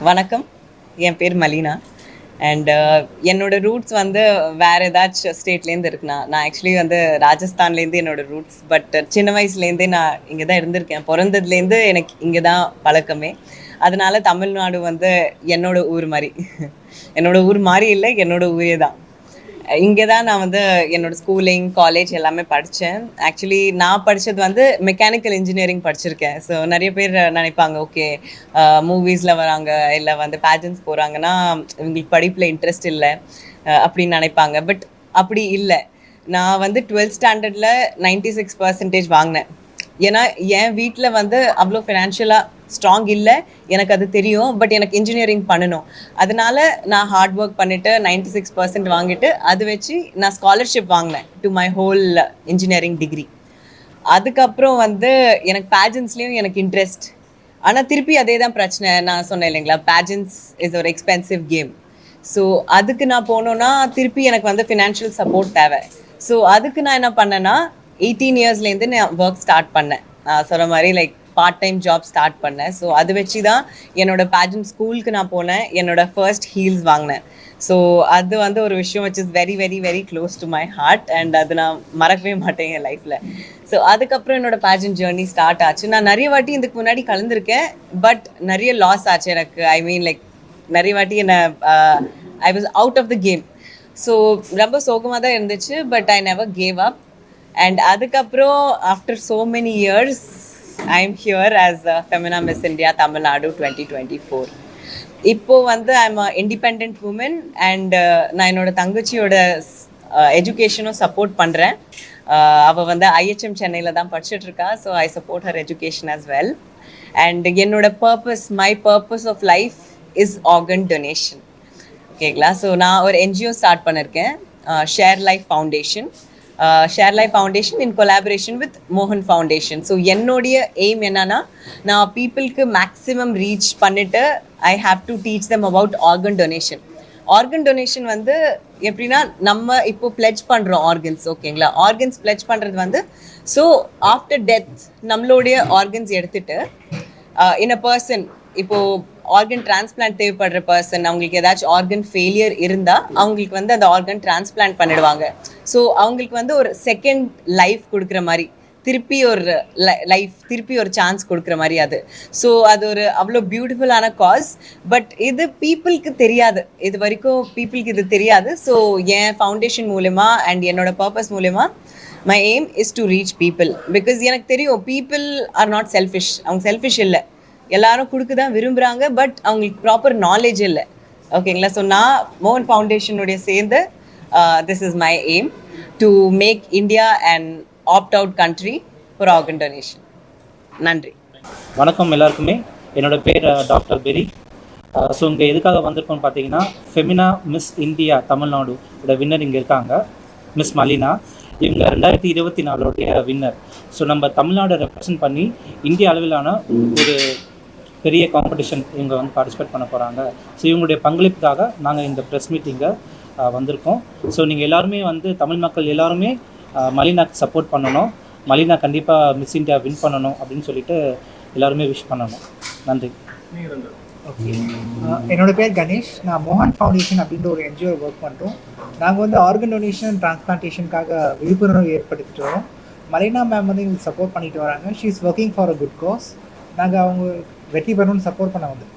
வணக்கம். என் பேர் மலீனா. அண்ட் என்னோட ரூட்ஸ் வந்து வேறு ஏதாச்சும் ஸ்டேட்லேருந்து இருக்குண்ணா. நான் ஆக்சுவலி வந்து ராஜஸ்தான்லேருந்து என்னோட ரூட்ஸ். பட் சின்ன வயசுலேருந்தே நான் இங்கே தான் இருந்திருக்கேன். பிறந்ததுலேருந்து எனக்கு இங்கே தான் பழக்கமே. அதனால தமிழ்நாடு வந்து என்னோட ஊர் மாதிரி. என்னோட ஊர் மாதிரி இல்லை, என்னோட ஊரே தான். இங்கே தான் நான் வந்து என்னோடய ஸ்கூலிங், காலேஜ் எல்லாமே படித்தேன். ஆக்சுவலி நான் படித்தது வந்து மெக்கானிக்கல் இன்ஜினியரிங் படிச்சிருக்கேன். ஸோ நிறைய பேர் நினைப்பாங்க, ஓகே மூவிஸில் வராங்க இல்லை வந்து பேஜன்ஸ் போகிறாங்கன்னா இவங்களுக்கு படிப்பில் இன்ட்ரெஸ்ட் இல்லை அப்படின்னு நினைப்பாங்க. பட் அப்படி இல்லை. நான் வந்து 12th ஸ்டாண்டர்டில் 96% வாங்கினேன். ஏன்னா என் வீட்டில் வந்து அவ்வளோ ஃபினான்ஷியலாக ஸ்ட்ராங் இல்லை, எனக்கு அது தெரியும். பட் எனக்கு இன்ஜினியரிங் பண்ணணும். அதனால நான் ஹார்ட் ஒர்க் பண்ணிவிட்டு 96% வாங்கிட்டு அது வச்சு நான் ஸ்காலர்ஷிப் வாங்கினேன் to my whole engineering degree. அதுக்கப்புறம் வந்து எனக்கு பேஜன்ஸ்லேயும் எனக்கு இன்ட்ரெஸ்ட். ஆனால் திருப்பி அதே தான் பிரச்சனை. நான் சொன்னேன் இல்லைங்களா, பேஜன்ஸ் இஸ் ஒரு எக்ஸ்பென்சிவ் கேம். ஸோ அதுக்கு நான் போனோன்னா திருப்பி எனக்கு வந்து ஃபினான்ஷியல் சப்போர்ட் தேவை. ஸோ அதுக்கு நான் என்ன பண்ணேன்னா 18 இயர்ஸ்லேருந்து நான் ஒர்க் ஸ்டார்ட் பண்ணேன். நான் சொன்ன மாதிரி like part time job start பண்ணேன். ஸோ அது வச்சு தான் என்னோடய பேஜன் ஸ்கூலுக்கு நான் போனேன். என்னோடய ஃபர்ஸ்ட் ஹீல்ஸ் வாங்கினேன். ஸோ அது வந்து ஒரு விஷயம் which is very very very close to my heart. And அது நான் மறக்கவே மாட்டேன் என் லைஃப்பில். ஸோ அதுக்கப்புறம் என்னோடய பேஜன் ஜேர்னி ஸ்டார்ட் ஆச்சு. நான் நிறைய வாட்டி இதுக்கு முன்னாடி கலந்துருக்கேன். பட் நிறைய லாஸ் ஆச்சு எனக்கு. ஐ மீன் லைக் நிறைய வாட்டி என்னை I was out of the game. So ரொம்ப சோகமாக தான் இருந்துச்சு. But I never gave up. And அதுக்கப்புறம் after so many years I am here as Femina Miss India Tamil Nadu 2024. இப்போது வந்து I am a independent woman. And நான் என்னோடய தங்கச்சியோட எஜுகேஷனும் சப்போர்ட் பண்ணுறேன். அவள் வந்து ஐஹெச்எம் சென்னையில் தான் படிச்சுட்ருக்கா. So I support her education as well. And என்னோட purpose, my purpose of life is organ donation. ஓகேங்களா. ஸோ நான் ஒரு என்ஜிஓ ஸ்டார்ட் பண்ணியிருக்கேன், Share Life Foundation. Share Life Foundation in collaboration with மோகன் ஃபவுண்டேஷன். ஸோ என்னுடைய எய்ம் என்னன்னா, நான் பீப்புளுக்கு மேக்ஸிமம் ரீச் பண்ணிவிட்டு I have to teach them about organ donation. Organ donation வந்து எப்படின்னா, நம்ம இப்போ பிளெட்ஜ் பண்ணுறோம் ஆர்கன்ஸ். ஓகேங்களா. ஆர்கன்ஸ் பிளெட்ஜ் பண்ணுறது வந்து ஸோ ஆஃப்டர் டெத் நம்மளுடைய ஆர்கன்ஸ் எடுத்துகிட்டு இன் அ பர்சன், இப்போது ஆர்கன் டிரான்ஸ்பிளான்ட் தேவைப்படுற பர்சன், அவங்களுக்கு ஏதாச்சும் ஆர்கன் ஃபெயிலியர் இருந்தால் அவங்களுக்கு வந்து அந்த ஆர்கன் டிரான்ஸ்பிளான்ட் பண்ணிடுவாங்க. ஸோ அவங்களுக்கு வந்து ஒரு செகண்ட் லைஃப் கொடுக்குற மாதிரி, திருப்பி ஒரு லைஃப், திருப்பி ஒரு சான்ஸ் கொடுக்குற மாதிரி அது. ஸோ அது ஒரு அவ்வளோ பியூட்டிஃபுல்லான காஸ். பட் இது பீப்புளுக்கு தெரியாது, இது வரைக்கும் பீப்புளுக்கு இது தெரியாது. ஸோ என் ஃபவுண்டேஷன் மூலமா அண்ட் என்னோட பர்பஸ் மூலமா my aim is to reach people. Because எனக்கு தெரியும் பீப்புள் ஆர் நாட் செல்ஃபிஷ். அவங்க செல்ஃபிஷ் இல்லை, எல்லாரும் கொடுக்க தான் விரும்புகிறாங்க. பட் அவங்களுக்கு ப்ராப்பர் நாலேஜ் இல்லை. ஓகேங்களா. ஸோ நான் மோகன் ஃபவுண்டேஷனுடைய சேர்ந்து this is my aim to make India and opt out country for organ donation. நன்றி. வணக்கம் எல்லாருக்குமே. என்னோட பேர் டாக்டர் பெரி. ஸோ இங்கே எதுக்காக வந்திருக்கோன்னு பார்த்தீங்கன்னா, Femina Miss India Tamil Nadu winner இங்கே இருக்காங்க, மிஸ் மலினா. இவங்க 2024 வின்னர். ஸோ நம்ம தமிழ்நாடை ரெப்ரசன்ட் பண்ணி இந்திய அளவிலான ஒரு பெரிய காம்படிஷன் இவங்க வந்து பார்ட்டிசிபேட் பண்ண போகிறாங்க. ஸோ இவங்களுடைய பங்களிப்புக்காக நாங்கள் இந்த ப்ரெஸ் மீட்டிங்கை வந்திருக்கோம். ஸோ நீங்கள் எல்லாருமே வந்து தமிழ் மக்கள் எல்லாருமே மலினாக்கு சப்போர்ட் பண்ணணும். மலினா கண்டிப்பாக மிஸ் இந்தியா வின் பண்ணணும் அப்படின்னு சொல்லிட்டு எல்லாருமே விஷ் பண்ணணும். நன்றி. ஓகே, என்னோடய பேர் கணேஷ். நான் மோகன் ஃபவுண்டேஷன் அப்படின்ற ஒரு என்ஜிஓ ஒர்க் பண்ணுறோம். நாங்கள் வந்து ஆர்கன் டொனேஷன் டிரான்ஸ்பிளான்டேஷனுக்காக விழிப்புணர்வு ஏற்படுத்திட்டு வரோம். மலினா மேம் வந்து எங்களுக்கு சப்போர்ட் பண்ணிட்டு வராங்க. She is working for a good cos. நாங்கள் அவங்க வெற்றி பெறணும்னு சப்போர்ட் பண்ண வந்திருக்கோம்.